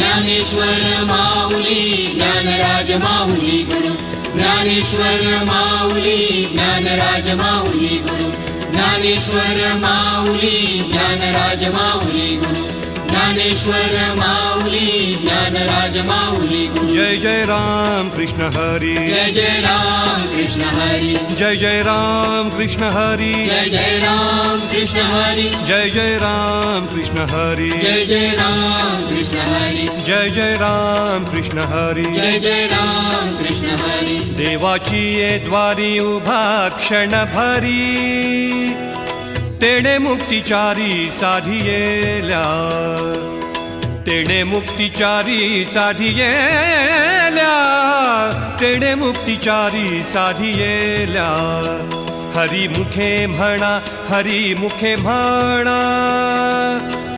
ज्ञानेश्वर माऊली ज्ञानराज माऊली गुरु ज्ञानेश्वर माऊली ज्ञानराज माऊली गुरु ज्ञानेश्वर माऊली ज्ञानराज माऊली गुरु ज्ञानेश्वर माऊली ज्ञानराज माऊली गुरु जय जय राम कृष्ण हरी जय जय राम कृष्ण हरी जय जय राम कृष्ण हरी जय जय राम कृष्ण हरी जय जय राम कृष्ण हरी जय जय राम कृष्ण हरी जय जय राम कृष्ण हरी जय जय राम कृष्ण हरी देवाची ये द्वारी उभा क्षण भरी तेणे मुक्तिचारी साधियेल्या तेणे मुक्तिचारी साधियेल्या तेणे मुक्तिचारी साधियेल्या हरी मुखे म्हणा हरी मुखे म्हणा